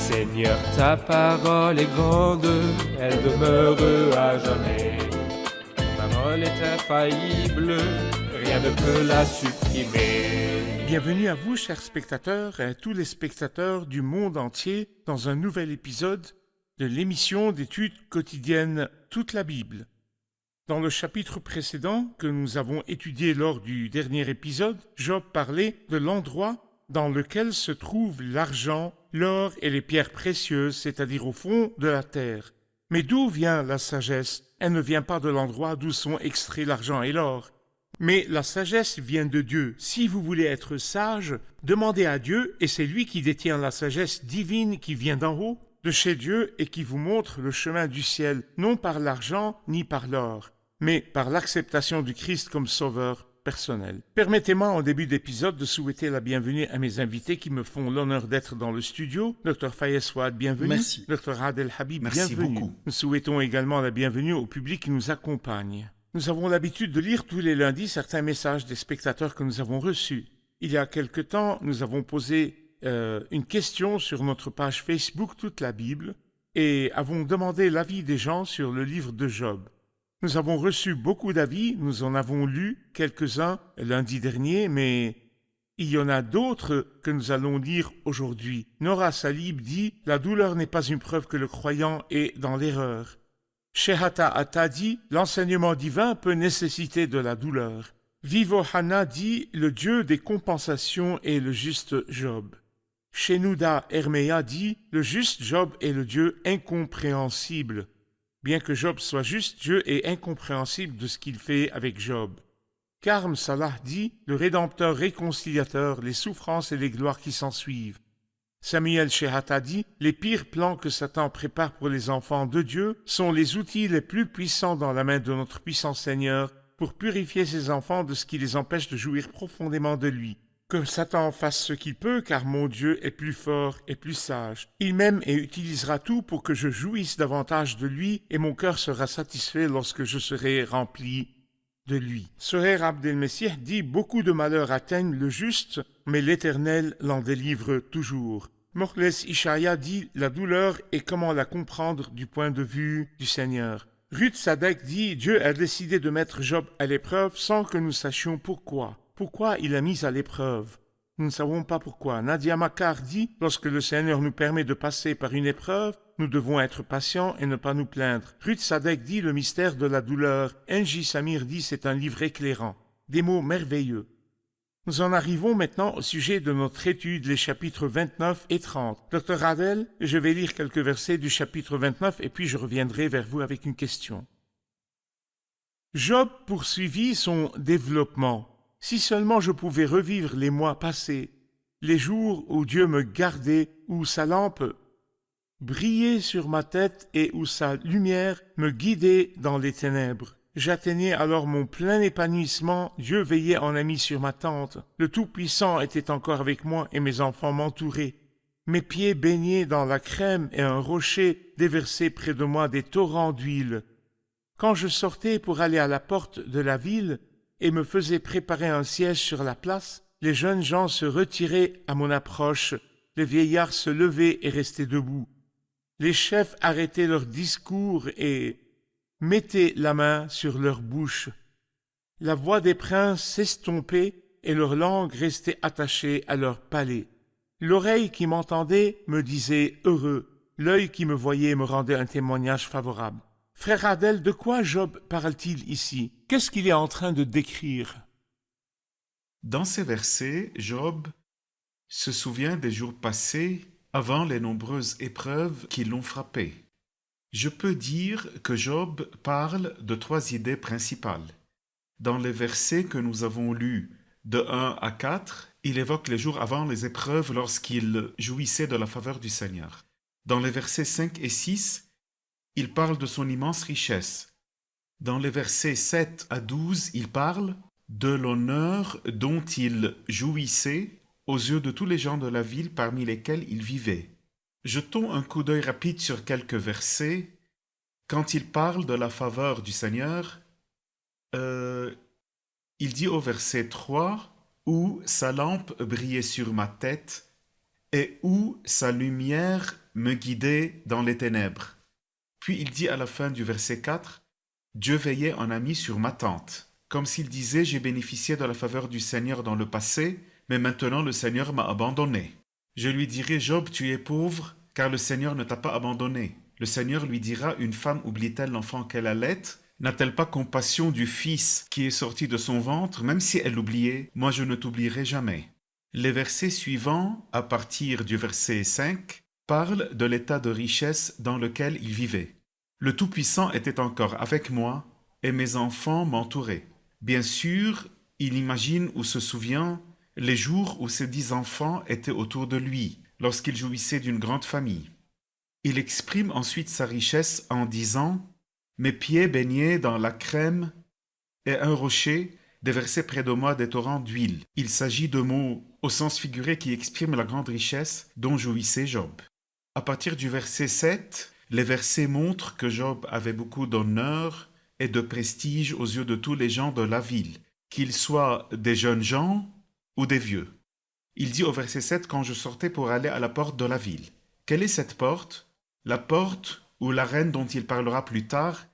Seigneur, ta parole est grande, elle demeure à jamais. Ta parole est infaillible, rien ne peut la supprimer. Bienvenue à vous, chers spectateurs, et à tous les spectateurs du monde entier dans un nouvel épisode de l'émission d'études quotidiennes Toute la Bible. Dans le chapitre précédent que nous avons étudié lors du dernier épisode, Job parlait de l'endroit dans lequel se trouvent l'argent, l'or et les pierres précieuses, c'est-à-dire au fond de la terre. Mais d'où vient la sagesse? Elle ne vient pas de l'endroit d'où sont extraits l'argent et l'or. Mais la sagesse vient de Dieu. Si vous voulez être sage, demandez à Dieu, et c'est lui qui détient la sagesse divine qui vient d'en haut, de chez Dieu, et qui vous montre le chemin du ciel, non par l'argent ni par l'or, mais par l'acceptation du Christ comme sauveur personnel. Permettez-moi en début d'épisode de souhaiter la bienvenue à mes invités qui me font l'honneur d'être dans le studio. Dr Fayez Fouad, bienvenue. Merci. Dr Adel Habib, Merci bienvenue. beaucoup. Nous souhaitons également la bienvenue au public qui nous accompagne. Nous avons l'habitude de lire tous les lundis certains messages des spectateurs que nous avons reçus. Il y a quelque temps, nous avons posé une question sur notre page Facebook Toute la Bible et avons demandé l'avis des gens sur le livre de Job. Nous avons reçu beaucoup d'avis, nous en avons lu quelques-uns lundi dernier, mais il y en a d'autres que nous allons lire aujourd'hui. Nora Salib dit « La douleur n'est pas une preuve que le croyant est dans l'erreur ». Shehata Atta dit « L'enseignement divin peut nécessiter de la douleur ». Vivo Hana dit « Le Dieu des compensations est le juste Job ». Shenouda Herméa dit « Le juste Job est le Dieu incompréhensible ». Bien que Job soit juste, Dieu est incompréhensible de ce qu'il fait avec Job. Karm Salah dit « Le Rédempteur réconciliateur, les souffrances et les gloires qui s'ensuivent ». Samuel Shehata dit « Les pires plans que Satan prépare pour les enfants de Dieu sont les outils les plus puissants dans la main de notre puissant Seigneur pour purifier ses enfants de ce qui les empêche de jouir profondément de lui. Que Satan fasse ce qu'il peut, car mon Dieu est plus fort et plus sage. Il m'aime et utilisera tout pour que je jouisse davantage de lui, et mon cœur sera satisfait lorsque je serai rempli de lui. Soher Abdel-Messih dit « Beaucoup de malheurs atteignent le juste, mais l'Éternel l'en délivre toujours. » Morles Ishaya dit « La douleur et comment la comprendre du point de vue du Seigneur. » Ruth Sadek dit « Dieu a décidé de mettre Job à l'épreuve sans que nous sachions pourquoi. Pourquoi il a mis à l'épreuve? Nous ne savons pas pourquoi. Nadia Makar dit « Lorsque le Seigneur nous permet de passer par une épreuve, nous devons être patients et ne pas nous plaindre. » Ruth Sadek dit « Le mystère de la douleur. » Enji Samir dit « C'est un livre éclairant. » Des mots merveilleux. Nous en arrivons maintenant au sujet de notre étude, les chapitres 29 et 30. Dr Adel, je vais lire quelques versets du chapitre 29 et puis je reviendrai vers vous avec une question. Job poursuivit son développement. Si seulement je pouvais revivre les mois passés, les jours où Dieu me gardait, où sa lampe brillait sur ma tête et où sa lumière me guidait dans les ténèbres. J'atteignais alors mon plein épanouissement, Dieu veillait en ami sur ma tente. Le Tout-Puissant était encore avec moi et mes enfants m'entouraient. Mes pieds baignaient dans la crème et un rocher déversait près de moi des torrents d'huile. Quand je sortais pour aller à la porte de la ville, et me faisait préparer un siège sur la place, les jeunes gens se retiraient à mon approche, les vieillards se levaient et restaient debout. Les chefs arrêtaient leur discours et mettaient la main sur leur bouche. La voix des princes s'estompait et leur langue restait attachée à leur palais. L'oreille qui m'entendait me disait « heureux », l'œil qui me voyait me rendait un témoignage favorable. Frère Adel, de quoi Job parle-t-il ici? Qu'est-ce qu'il est en train de décrire? Dans ces versets, Job se souvient des jours passés avant les nombreuses épreuves qui l'ont frappé. Je peux dire que Job parle de 3 idées principales. Dans les versets que nous avons lus de 1 à 4, il évoque les jours avant les épreuves lorsqu'il jouissait de la faveur du Seigneur. Dans les versets 5 et 6, il parle de son immense richesse. Dans les versets 7 à 12, il parle de l'honneur dont il jouissait aux yeux de tous les gens de la ville parmi lesquels il vivait. Jetons un coup d'œil rapide sur quelques versets. Quand il parle de la faveur du Seigneur, il dit au verset 3 « Où sa lampe brillait sur ma tête et où sa lumière me guidait dans les ténèbres. Puis il dit à la fin du verset 4, Dieu veillait en ami sur ma tente, comme s'il disait, j'ai bénéficié de la faveur du Seigneur dans le passé, mais maintenant le Seigneur m'a abandonné. Je lui dirai, Job, tu es pauvre, car le Seigneur ne t'a pas abandonné. Le Seigneur lui dira, une femme oublie-t-elle l'enfant qu'elle allait? N'a-t-elle pas compassion du fils qui est sorti de son ventre, même si elle l'oubliait? Moi je ne t'oublierai jamais. Les versets suivants, à partir du verset 5, parlent de l'état de richesse dans lequel il vivait. Le Tout-Puissant était encore avec moi, et mes enfants m'entouraient. Bien sûr, il imagine ou se souvient les jours où ses 10 enfants étaient autour de lui, lorsqu'il jouissait d'une grande famille. Il exprime ensuite sa richesse en disant « Mes pieds baignaient dans la crème et un rocher déversait près de moi des torrents d'huile. » Il s'agit de mots au sens figuré qui expriment la grande richesse dont jouissait Job. À partir du verset 7, les versets montrent que Job avait beaucoup d'honneur et de prestige aux yeux de tous les gens de la ville, qu'ils soient des jeunes gens ou des vieux. Il dit au verset 7, « Quand je sortais pour aller à la porte de la ville. » Quelle est cette porte? La porte où l'arène dont il parlera plus tard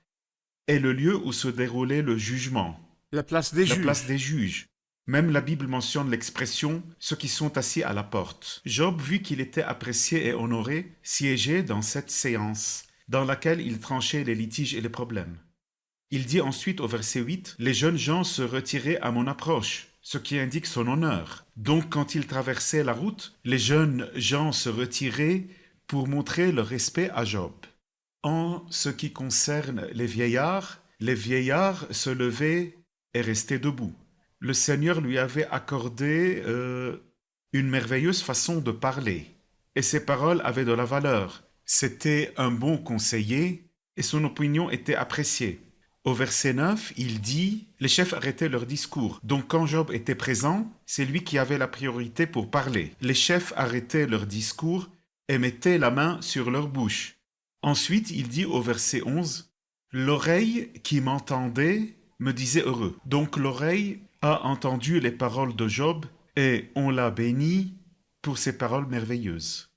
est le lieu où se déroulait le jugement. La place des La juges. place des juges. Même la Bible mentionne l'expression « ceux qui sont assis à la porte ». Job, vu qu'il était apprécié et honoré, siégeait dans cette séance, dans laquelle il tranchait les litiges et les problèmes. Il dit ensuite au verset 8 « Les jeunes gens se retiraient à mon approche », ce qui indique son honneur. Donc quand il traversait la route, les jeunes gens se retiraient pour montrer leur respect à Job. En ce qui concerne les vieillards se levaient et restaient debout. Le Seigneur lui avait accordé une merveilleuse façon de parler, et ses paroles avaient de la valeur. C'était un bon conseiller, et son opinion était appréciée. Au verset 9, il dit « Les chefs arrêtaient leur discours. » Donc quand Job était présent, c'est lui qui avait la priorité pour parler. Les chefs arrêtaient leur discours et mettaient la main sur leur bouche. Ensuite, il dit au verset 11 « L'oreille qui m'entendait me disait heureux. » Donc l'oreille a entendu les paroles de Job et on l'a béni pour ses paroles merveilleuses.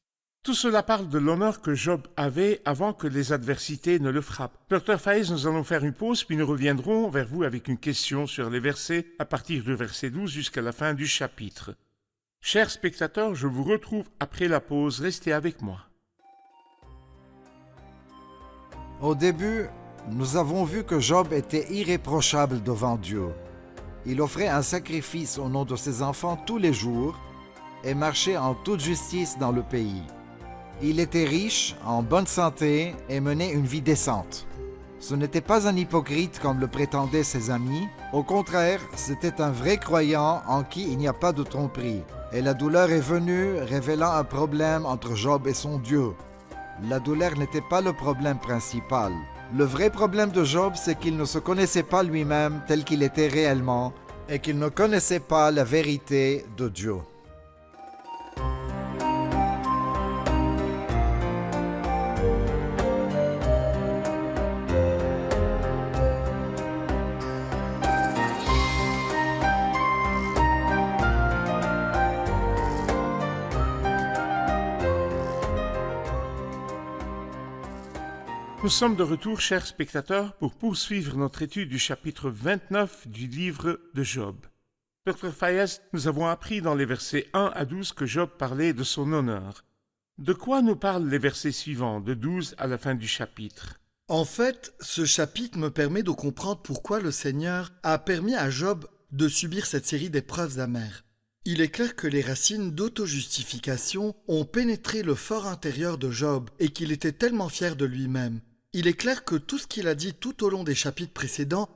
Tout cela parle de l'honneur que Job avait avant que les adversités ne le frappent. Dr Faiz, nous allons faire une pause, puis nous reviendrons vers vous avec une question sur les versets à partir du verset 12 jusqu'à la fin du chapitre. Chers spectateurs, je vous retrouve après la pause. Restez avec moi. Au début, nous avons vu que Job était irréprochable devant Dieu. Il offrait un sacrifice au nom de ses enfants tous les jours et marchait en toute justice dans le pays. Il était riche, en bonne santé et menait une vie décente. Ce n'était pas un hypocrite comme le prétendaient ses amis. Au contraire, c'était un vrai croyant en qui il n'y a pas de tromperie. Et la douleur est venue, révélant un problème entre Job et son Dieu. La douleur n'était pas le problème principal. Le vrai problème de Job, c'est qu'il ne se connaissait pas lui-même tel qu'il était réellement et qu'il ne connaissait pas la vérité de Dieu. Nous sommes de retour, chers spectateurs, pour poursuivre notre étude du chapitre 29 du livre de Job. Dr Fayez, nous avons appris dans les versets 1 à 12 que Job parlait de son honneur. De quoi nous parlent les versets suivants, de 12 à la fin du chapitre? En fait, ce chapitre me permet de comprendre pourquoi le Seigneur a permis à Job de subir cette série d'épreuves amères. Il est clair que les racines d'auto-justification ont pénétré le fort intérieur de Job et qu'il était tellement fier de lui-même. Il est clair que tout ce qu'il a dit tout au long des chapitres précédents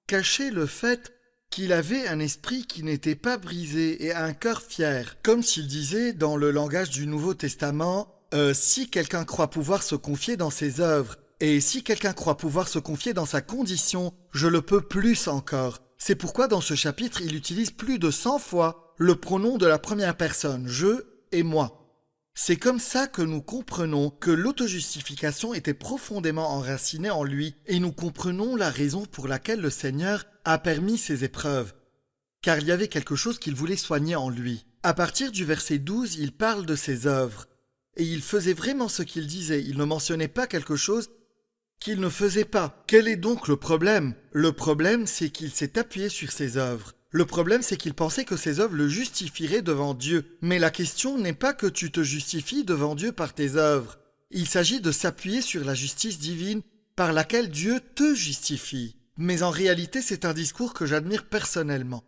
cachait le fait qu'il avait un esprit qui n'était pas brisé et un cœur fier. Comme s'il disait dans le langage du Nouveau Testament, si quelqu'un croit pouvoir se confier dans ses œuvres, et si quelqu'un croit pouvoir se confier dans sa condition, je le peux plus encore. C'est pourquoi dans ce chapitre, il utilise plus de 100 fois le pronom de la première personne, je et moi. C'est comme ça que nous comprenons que l'autojustification était profondément enracinée en lui et nous comprenons la raison pour laquelle le Seigneur a permis ces épreuves. Car il y avait quelque chose qu'il voulait soigner en lui. À partir du verset 12, il parle de ses œuvres. Et il faisait vraiment ce qu'il disait. Il ne mentionnait pas quelque chose qu'il ne faisait pas. Quel est donc le problème? Le problème, c'est qu'il s'est appuyé sur ses œuvres. Le problème, c'est qu'il pensait que ses œuvres le justifieraient devant Dieu. Mais la question n'est pas que tu te justifies devant Dieu par tes œuvres. Il s'agit de s'appuyer sur la justice divine par laquelle Dieu te justifie. Mais en réalité, c'est un discours que j'admire personnellement.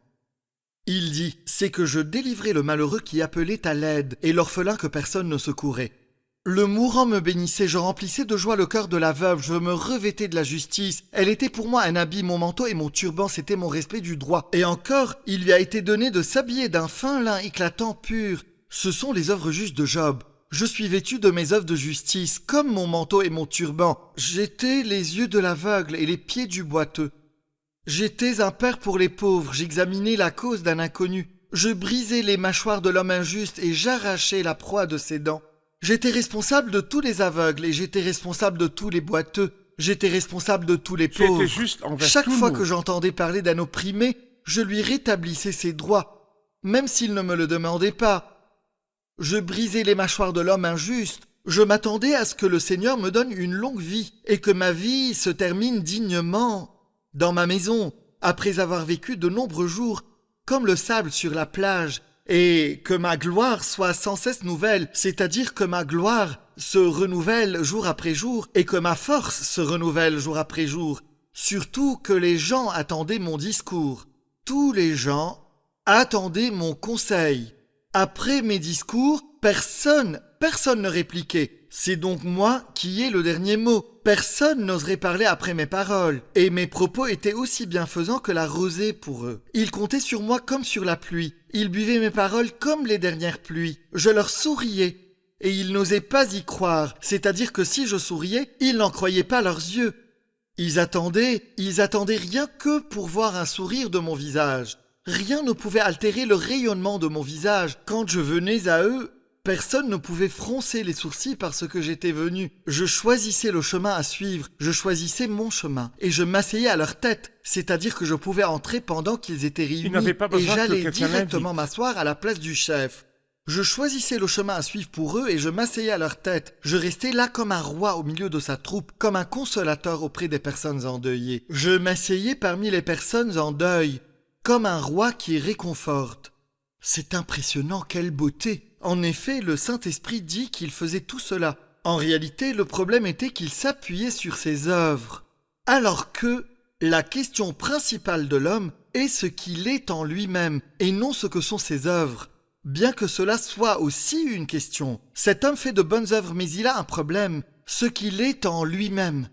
Il dit, c'est que je délivrai le malheureux qui appelait à l'aide et l'orphelin que personne ne secourait. Le mourant me bénissait, je remplissais de joie le cœur de la veuve, je me revêtais de la justice. Elle était pour moi un habit, mon manteau et mon turban, c'était mon respect du droit. Et encore, il lui a été donné de s'habiller d'un fin lin éclatant pur. Ce sont les œuvres justes de Job. Je suis vêtu de mes œuvres de justice, comme mon manteau et mon turban. J'étais les yeux de l'aveugle et les pieds du boiteux. J'étais un père pour les pauvres, j'examinais la cause d'un inconnu. Je brisais les mâchoires de l'homme injuste et j'arrachais la proie de ses dents. J'étais responsable de tous les aveugles et j'étais responsable de tous les boiteux. J'étais responsable de tous les pauvres. J'étais juste envers Chaque tout le fois monde. que j'entendais parler d'un opprimé, je lui rétablissais ses droits, même s'il ne me le demandait pas. Je brisais les mâchoires de l'homme injuste. Je m'attendais à ce que le Seigneur me donne une longue vie et que ma vie se termine dignement dans ma maison, après avoir vécu de nombreux jours comme le sable sur la plage, et que ma gloire soit sans cesse nouvelle, c'est-à-dire que ma gloire se renouvelle jour après jour et que ma force se renouvelle jour après jour. Surtout que les gens attendaient mon discours. Tous les gens attendaient mon conseil. Après mes discours, personne ne répliquait. C'est donc moi qui ai le dernier mot. Personne n'oserait parler après mes paroles. Et mes propos étaient aussi bienfaisants que la rosée pour eux. Ils comptaient sur moi comme sur la pluie. Ils buvaient mes paroles comme les dernières pluies. Je leur souriais. Et ils n'osaient pas y croire. C'est-à-dire que si je souriais, ils n'en croyaient pas leurs yeux. Ils attendaient rien que pour voir un sourire de mon visage. Rien ne pouvait altérer le rayonnement de mon visage. Quand je venais à eux, personne ne pouvait froncer les sourcils parce que j'étais venu. Je choisissais le chemin à suivre, je choisissais mon chemin. Et je m'asseyais à leur tête, c'est-à-dire que je pouvais entrer pendant qu'ils étaient réunis. n'avaient pas Et besoin que j'allais quelqu'un directement l'invite. m'asseoir à la place du chef. Je choisissais le chemin à suivre pour eux et je m'asseyais à leur tête. Je restais là comme un roi au milieu de sa troupe, comme un consolateur auprès des personnes endeuillées. Je m'asseyais parmi les personnes en deuil, comme un roi qui réconforte. C'est impressionnant, quelle beauté! En effet, le Saint-Esprit dit qu'il faisait tout cela. En réalité, le problème était qu'il s'appuyait sur ses œuvres. Alors que la question principale de l'homme est ce qu'il est en lui-même et non ce que sont ses œuvres. Bien que cela soit aussi une question, cet homme fait de bonnes œuvres mais il a un problème, ce qu'il est en lui-même.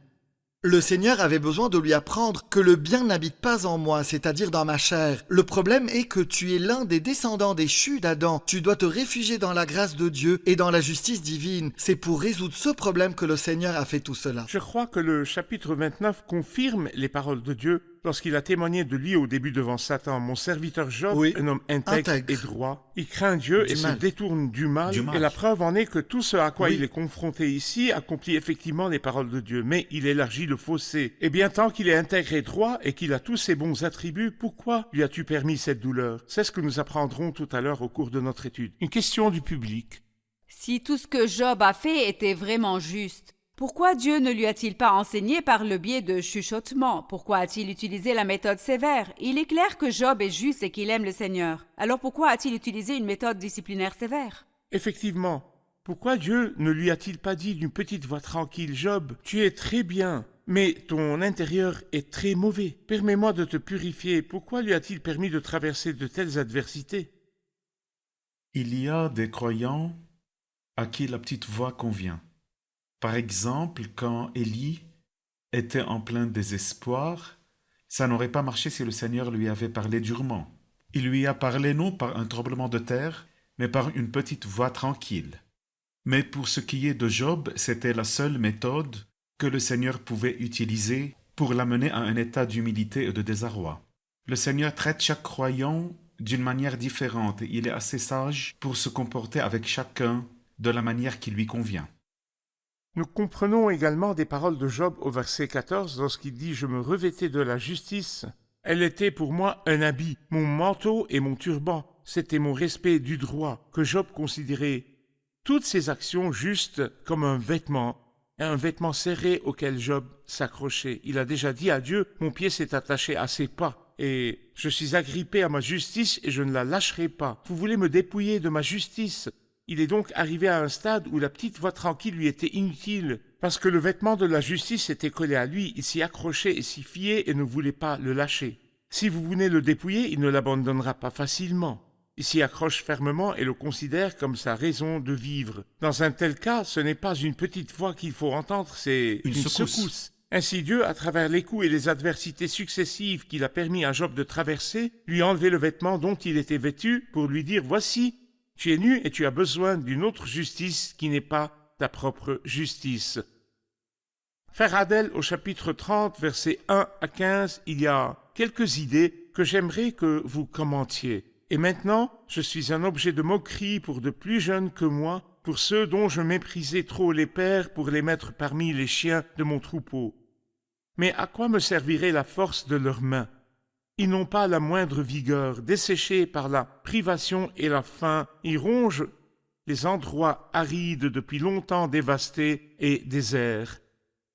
Le Seigneur avait besoin de lui apprendre que le bien n'habite pas en moi, c'est-à-dire dans ma chair. Le problème est que tu es l'un des descendants déchus d'Adam. Tu dois te réfugier dans la grâce de Dieu et dans la justice divine. C'est pour résoudre ce problème que le Seigneur a fait tout cela. Je crois que le chapitre 29 confirme les paroles de Dieu lorsqu'il a témoigné de lui au début devant Satan. Mon serviteur Job, Oui, un homme intègre et droit, il craint Dieu et se mal. détourne du mal. Du mal. Et la preuve en est que tout ce à quoi Oui. il est confronté ici accomplit effectivement les paroles de Dieu, mais il élargit le fossé. Et bien tant qu'il est intègre et droit et qu'il a tous ses bons attributs, pourquoi lui as-tu permis cette douleur? C'est ce que nous apprendrons tout à l'heure au cours de notre étude. Une question du public. Si tout ce que Job a fait était vraiment juste, pourquoi Dieu ne lui a-t-il pas enseigné par le biais de chuchotements? Pourquoi a-t-il utilisé la méthode sévère? Il est clair que Job est juste et qu'il aime le Seigneur. Alors pourquoi a-t-il utilisé une méthode disciplinaire sévère? Effectivement, pourquoi Dieu ne lui a-t-il pas dit d'une petite voix tranquille, Job, tu es très bien, mais ton intérieur est très mauvais. Permets-moi de te purifier. Pourquoi lui a-t-il permis de traverser de telles adversités? Il y a des croyants à qui la petite voix convient. Par exemple, quand Élie était en plein désespoir, ça n'aurait pas marché si le Seigneur lui avait parlé durement. Il lui a parlé non par un tremblement de terre, mais par une petite voix tranquille. Mais pour ce qui est de Job, c'était la seule méthode que le Seigneur pouvait utiliser pour l'amener à un état d'humilité et de désarroi. Le Seigneur traite chaque croyant d'une manière différente et il est assez sage pour se comporter avec chacun de la manière qui lui convient. Nous comprenons également des paroles de Job au verset 14 lorsqu'il dit « Je me revêtais de la justice. Elle était pour moi un habit, mon manteau et mon turban. C'était mon respect du droit que Job considérait toutes ses actions justes comme un vêtement serré auquel Job s'accrochait. Il a déjà dit à Dieu, mon pied s'est attaché à ses pas, et je suis agrippé à ma justice et je ne la lâcherai pas. Vous voulez me dépouiller de ma justice? Il est donc arrivé à un stade où la petite voix tranquille lui était inutile, parce que le vêtement de la justice était collé à lui, il s'y accrochait et s'y fiait et ne voulait pas le lâcher. Si vous venez le dépouiller, il ne l'abandonnera pas facilement. Il s'y accroche fermement et le considère comme sa raison de vivre. Dans un tel cas, ce n'est pas une petite voix qu'il faut entendre, c'est Une une secousse. secousse. Ainsi Dieu, à travers les coups et les adversités successives qu'il a permis à Job de traverser, lui a enlevé le vêtement dont il était vêtu pour lui dire « Voici, tu es nu et tu as besoin d'une autre justice qui n'est pas ta propre justice. » Frère Adèle, au chapitre 30, versets 1 à 15, il y a quelques idées que j'aimerais que vous commentiez. Et maintenant, je suis un objet de moquerie pour de plus jeunes que moi, pour ceux dont je méprisais trop les pères pour les mettre parmi les chiens de mon troupeau. Mais à quoi me servirait la force de leurs mains? Ils n'ont pas la moindre vigueur, desséchés par la privation et la faim, ils rongent les endroits arides depuis longtemps dévastés et déserts.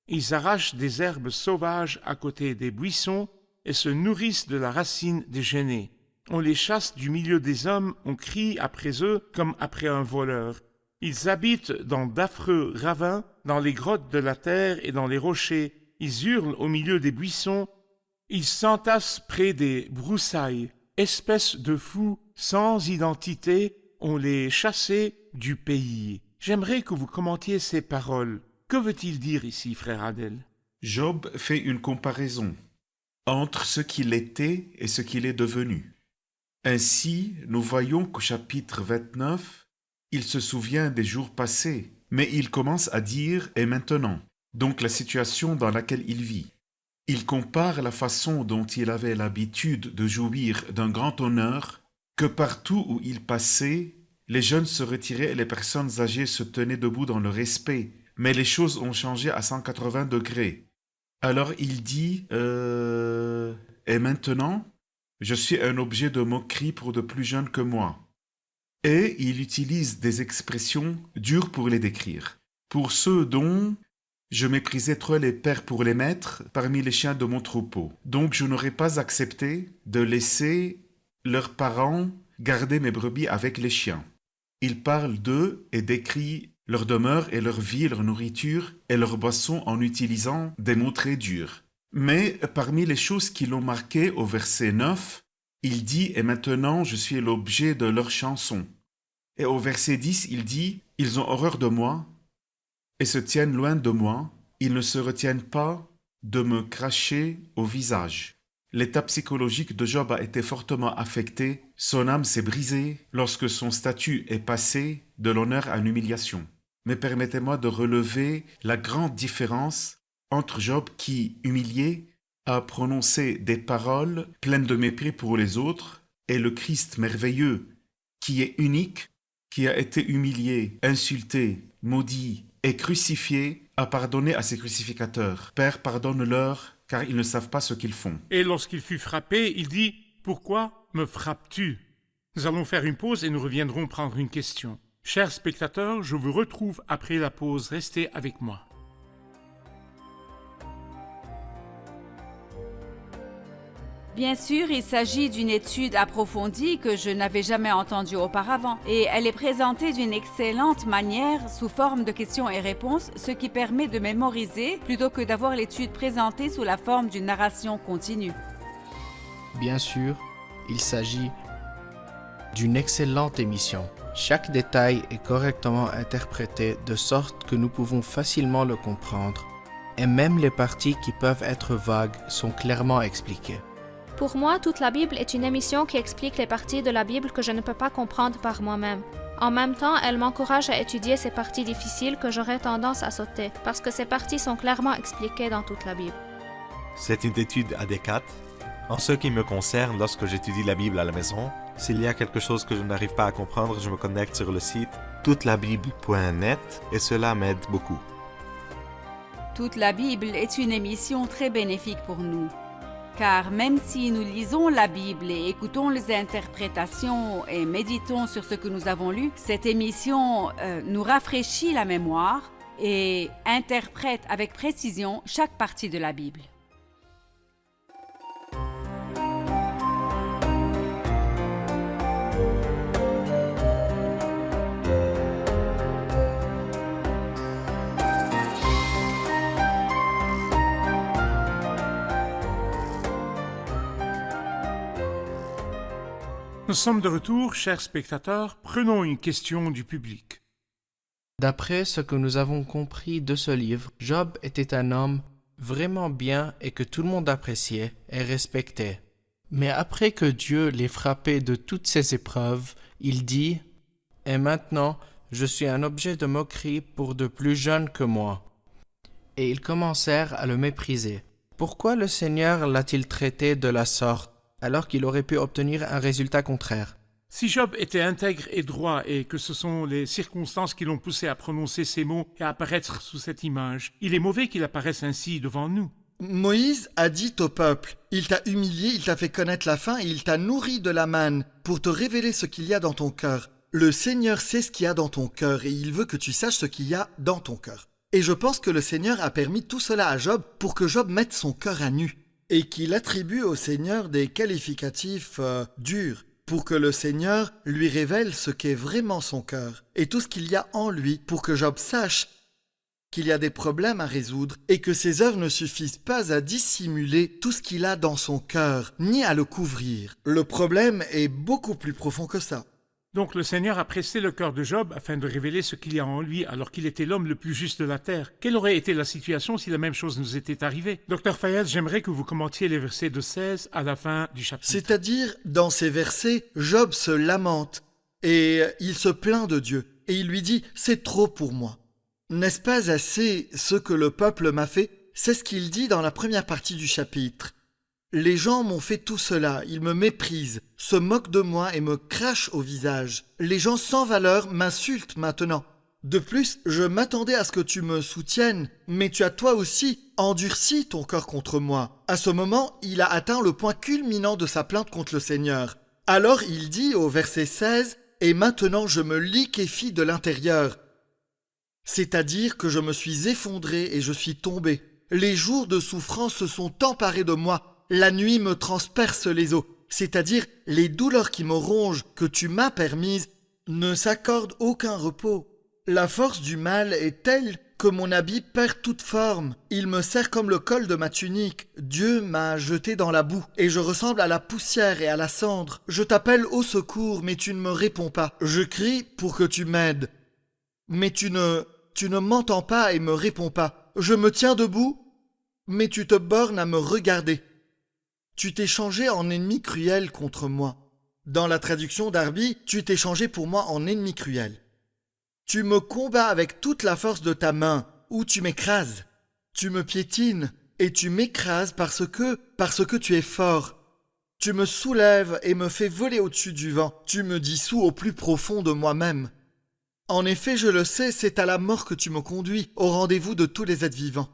Ils arrachent des herbes sauvages à côté des buissons et se nourrissent de la racine des genêts. On les chasse du milieu des hommes, on crie après eux comme après un voleur. Ils habitent dans d'affreux ravins, dans les grottes de la terre et dans les rochers. Ils hurlent au milieu des buissons. Ils s'entassent près des broussailles. Espèces de fous sans identité, on les chassés du pays. J'aimerais que vous commentiez ces paroles. Que veut-il dire ici, frère Adèle? Job fait une comparaison entre ce qu'il était et ce qu'il est devenu. Ainsi, nous voyons qu'au chapitre 29, il se souvient des jours passés, mais il commence à dire « et maintenant », donc la situation dans laquelle il vit. Il compare la façon dont il avait l'habitude de jouir d'un grand honneur, que partout où il passait, les jeunes se retiraient et les personnes âgées se tenaient debout dans le respect, mais les choses ont changé à 180 degrés. Alors il dit « et maintenant ?» Je suis un objet de moquerie pour de plus jeunes que moi. Et il utilise des expressions dures pour les décrire. Pour ceux dont je méprisais trop les pères pour les mettre parmi les chiens de mon troupeau. Donc je n'aurais pas accepté de laisser leurs parents garder mes brebis avec les chiens. Il parle d'eux et décrit leur demeure et leur vie, leur nourriture et leur boisson en utilisant des mots très durs. Mais parmi les choses qui l'ont marqué au verset 9, il dit « Et maintenant, je suis l'objet de leurs chansons ». Et au verset 10, il dit « Ils ont horreur de moi et se tiennent loin de moi. Ils ne se retiennent pas de me cracher au visage ». L'état psychologique de Job a été fortement affecté. Son âme s'est brisée lorsque son statut est passé de l'honneur à l'humiliation. Mais permettez-moi de relever la grande différence entre Job qui, humilié, a prononcé des paroles pleines de mépris pour les autres, et le Christ merveilleux, qui est unique, qui a été humilié, insulté, maudit et crucifié, a pardonné à ses crucificateurs. Père, pardonne-leur, car ils ne savent pas ce qu'ils font. Et lorsqu'il fut frappé, il dit « Pourquoi me frappes-tu » Nous allons faire une pause et nous reviendrons prendre une question. Chers spectateurs, je vous retrouve après la pause. Restez avec moi. Bien sûr, il s'agit d'une étude approfondie que je n'avais jamais entendue auparavant et elle est présentée d'une excellente manière sous forme de questions et réponses, ce qui permet de mémoriser plutôt que d'avoir l'étude présentée sous la forme d'une narration continue. Bien sûr, il s'agit d'une excellente émission. Chaque détail est correctement interprété de sorte que nous pouvons facilement le comprendre et même les parties qui peuvent être vagues sont clairement expliquées. Pour moi, toute la Bible est une émission qui explique les parties de la Bible que je ne peux pas comprendre par moi-même. En même temps, elle m'encourage à étudier ces parties difficiles que j'aurais tendance à sauter, parce que ces parties sont clairement expliquées dans toute la Bible. C'est une étude adéquate. En ce qui me concerne, lorsque j'étudie la Bible à la maison, s'il y a quelque chose que je n'arrive pas à comprendre, je me connecte sur le site toutelabible.net et cela m'aide beaucoup. Toute la Bible est une émission très bénéfique pour nous. car même si nous lisons la Bible et écoutons les interprétations et méditons sur ce que nous avons lu, cette émission nous rafraîchit la mémoire et interprète avec précision chaque partie de la Bible. Nous sommes de retour, chers spectateurs. Prenons une question du public. D'après ce que nous avons compris de ce livre, Job était un homme vraiment bien et que tout le monde appréciait et respectait. Mais après que Dieu l'ait frappé de toutes ces épreuves, il dit « Et maintenant, je suis un objet de moquerie pour de plus jeunes que moi. » Et ils commencèrent à le mépriser. Pourquoi le Seigneur l'a-t-il traité de la sorte, alors qu'il aurait pu obtenir un résultat contraire? Si Job était intègre et droit et que ce sont les circonstances qui l'ont poussé à prononcer ces mots et à apparaître sous cette image, il est mauvais qu'il apparaisse ainsi devant nous. Moïse a dit au peuple, il t'a humilié, il t'a fait connaître la faim et il t'a nourri de la manne pour te révéler ce qu'il y a dans ton cœur. Le Seigneur sait ce qu'il y a dans ton cœur et il veut que tu saches ce qu'il y a dans ton cœur. Et je pense que le Seigneur a permis tout cela à Job pour que Job mette son cœur à nu et qu'il attribue au Seigneur des qualificatifs durs pour que le Seigneur lui révèle ce qu'est vraiment son cœur et tout ce qu'il y a en lui pour que Job sache qu'il y a des problèmes à résoudre et que ses œuvres ne suffisent pas à dissimuler tout ce qu'il a dans son cœur, ni à le couvrir. Le problème est beaucoup plus profond que ça. Donc le Seigneur a pressé le cœur de Job afin de révéler ce qu'il y a en lui alors qu'il était l'homme le plus juste de la terre. Quelle aurait été la situation si la même chose nous était arrivée? Dr Fayez, j'aimerais que vous commentiez les versets de 16 à la fin du chapitre. C'est-à-dire, dans ces versets, Job se lamente et il se plaint de Dieu. Et il lui dit « C'est trop pour moi ». N'est-ce pas assez ce que le peuple m'a fait? C'est ce qu'il dit dans la première partie du chapitre. Les gens m'ont fait tout cela, ils me méprisent, se moquent de moi et me crachent au visage. Les gens sans valeur m'insultent maintenant. De plus, je m'attendais à ce que tu me soutiennes, mais tu as toi aussi endurci ton cœur contre moi. À ce moment, il a atteint le point culminant de sa plainte contre le Seigneur. Alors il dit au verset 16, « Et maintenant je me liquéfie de l'intérieur. » C'est-à-dire que je me suis effondré et je suis tombé. Les jours de souffrance se sont emparés de moi. La nuit me transperce les os. C'est-à-dire les douleurs qui me rongent, que tu m'as permises, ne s'accordent aucun repos. La force du mal est telle que mon habit perd toute forme. Il me serre comme le col de ma tunique. Dieu m'a jeté dans la boue et je ressemble à la poussière et à la cendre. Je t'appelle au secours, mais tu ne me réponds pas. Je crie pour que tu m'aides. Mais tu ne m'entends pas et me réponds pas. Je me tiens debout, mais tu te bornes à me regarder. Tu t'es changé en ennemi cruel contre moi. Dans la traduction d'Arby, tu t'es changé pour moi en ennemi cruel. Tu me combats avec toute la force de ta main, ou tu m'écrases. Tu me piétines et tu m'écrases parce que tu es fort. Tu me soulèves et me fais voler au-dessus du vent. Tu me dissous au plus profond de moi-même. En effet, je le sais, c'est à la mort que tu me conduis, au rendez-vous de tous les êtres vivants.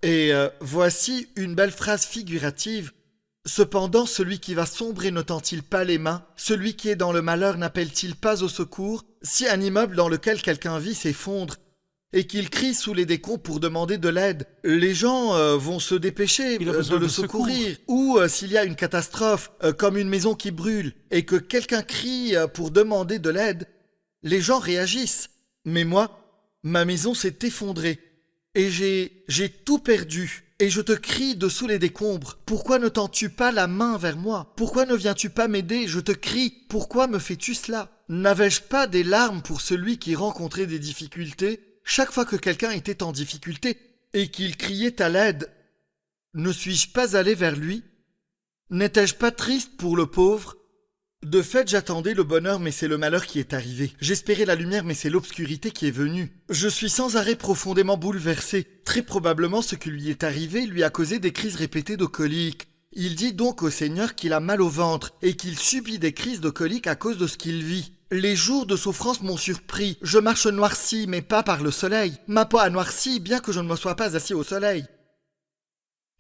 Et voici une belle phrase figurative. Cependant, celui qui va sombrer ne tend-il pas les mains? Celui qui est dans le malheur n'appelle-t-il pas au secours? Si un immeuble dans lequel quelqu'un vit s'effondre et qu'il crie sous les décombres pour demander de l'aide, les gens vont se dépêcher de le secourir. Ou s'il y a une catastrophe, comme une maison qui brûle, et que quelqu'un crie pour demander de l'aide, les gens réagissent. Mais moi, ma maison s'est effondrée. Et j'ai tout perdu, et je te crie dessous les décombres. Pourquoi ne tends-tu pas la main vers moi? Pourquoi ne viens-tu pas m'aider? Je te crie, pourquoi me fais-tu cela? N'avais-je pas des larmes pour celui qui rencontrait des difficultés? Chaque fois que quelqu'un était en difficulté et qu'il criait à l'aide, ne suis-je pas allé vers lui? N'étais-je pas triste pour le pauvre? De fait, j'attendais le bonheur, mais c'est le malheur qui est arrivé. J'espérais la lumière, mais c'est l'obscurité qui est venue. Je suis sans arrêt profondément bouleversé. Très probablement, ce qui lui est arrivé lui a causé des crises répétées de colique. Il dit donc au Seigneur qu'il a mal au ventre et qu'il subit des crises de colique à cause de ce qu'il vit. Les jours de souffrance m'ont surpris. Je marche noirci, mais pas par le soleil. Ma peau a noirci, bien que je ne me sois pas assis au soleil.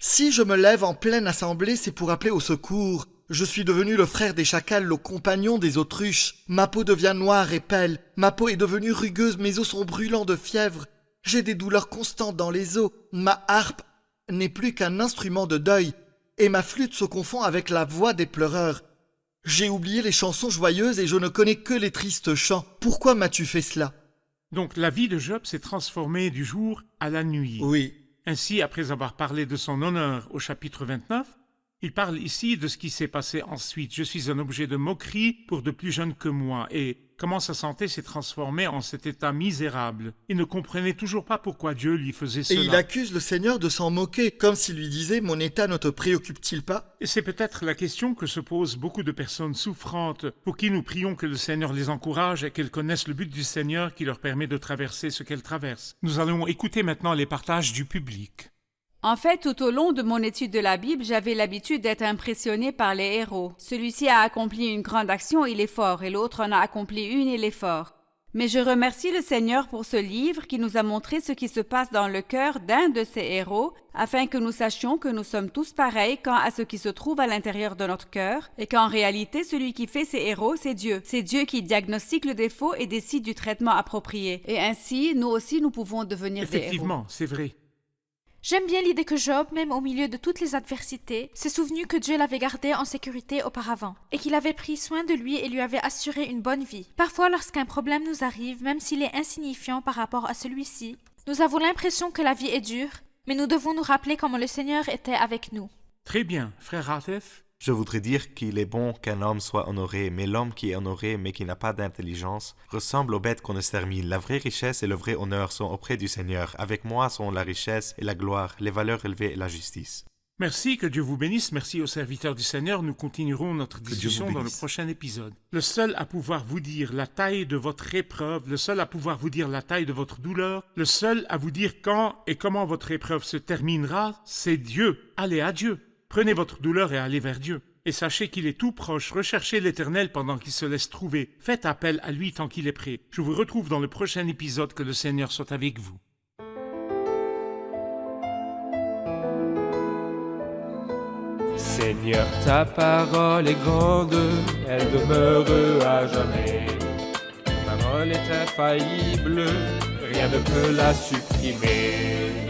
Si je me lève en pleine assemblée, c'est pour appeler au secours. Je suis devenu le frère des chacals, le compagnon des autruches. Ma peau devient noire et pâle. Ma peau est devenue rugueuse, mes os sont brûlants de fièvre. J'ai des douleurs constantes dans les os. Ma harpe n'est plus qu'un instrument de deuil, et ma flûte se confond avec la voix des pleureurs. J'ai oublié les chansons joyeuses et je ne connais que les tristes chants. Pourquoi m'as-tu fait cela? Donc la vie de Job s'est transformée du jour à la nuit. Oui. Ainsi, après avoir parlé de son honneur au chapitre 29, il parle ici de ce qui s'est passé ensuite. Je suis un objet de moquerie pour de plus jeunes que moi, et comment sa santé s'est transformée en cet état misérable. Il ne comprenait toujours pas pourquoi Dieu lui faisait Et cela. il accuse le Seigneur de s'en moquer, comme s'il lui disait « Mon état ne te préoccupe-t-il pas ?» Et c'est peut-être la question que se posent beaucoup de personnes souffrantes, pour qui nous prions que le Seigneur les encourage et qu'elles connaissent le but du Seigneur qui leur permet de traverser ce qu'elles traversent. Nous allons écouter maintenant les partages du public. En fait, tout au long de mon étude de la Bible, j'avais l'habitude d'être impressionné par les héros. Celui-ci a accompli une grande action, il est fort, et l'autre en a accompli une, il est fort. Mais je remercie le Seigneur pour ce livre qui nous a montré ce qui se passe dans le cœur d'un de ces héros, afin que nous sachions que nous sommes tous pareils quant à ce qui se trouve à l'intérieur de notre cœur, et qu'en réalité, celui qui fait ces héros, c'est Dieu. C'est Dieu qui diagnostique le défaut et décide du traitement approprié. Et ainsi, nous aussi, nous pouvons devenir des héros. Effectivement, c'est vrai. J'aime bien l'idée que Job, même au milieu de toutes les adversités, s'est souvenu que Dieu l'avait gardé en sécurité auparavant, et qu'il avait pris soin de lui et lui avait assuré une bonne vie. Parfois, lorsqu'un problème nous arrive, même s'il est insignifiant par rapport à celui-ci, nous avons l'impression que la vie est dure, mais nous devons nous rappeler comment le Seigneur était avec nous. Très bien, frère Ratef. Je voudrais dire qu'il est bon qu'un homme soit honoré, mais l'homme qui est honoré mais qui n'a pas d'intelligence ressemble aux bêtes qu'on extermine. La vraie richesse et le vrai honneur sont auprès du Seigneur. Avec moi sont la richesse et la gloire, les valeurs élevées et la justice. Merci, que Dieu vous bénisse. Merci aux serviteurs du Seigneur. Nous continuerons notre Dieu discussion vous dans le bénisse. prochain épisode. Le seul à pouvoir vous dire la taille de votre épreuve, le seul à pouvoir vous dire la taille de votre douleur, le seul à vous dire quand et comment votre épreuve se terminera, c'est Dieu. Allez à Dieu. Prenez votre douleur et allez vers Dieu. Et sachez qu'il est tout proche. Recherchez l'Éternel pendant qu'il se laisse trouver. Faites appel à lui tant qu'il est prêt. Je vous retrouve dans le prochain épisode. Que le Seigneur soit avec vous. Seigneur, ta parole est grande, elle demeure à jamais. Ta parole est infaillible, rien ne peut la supprimer.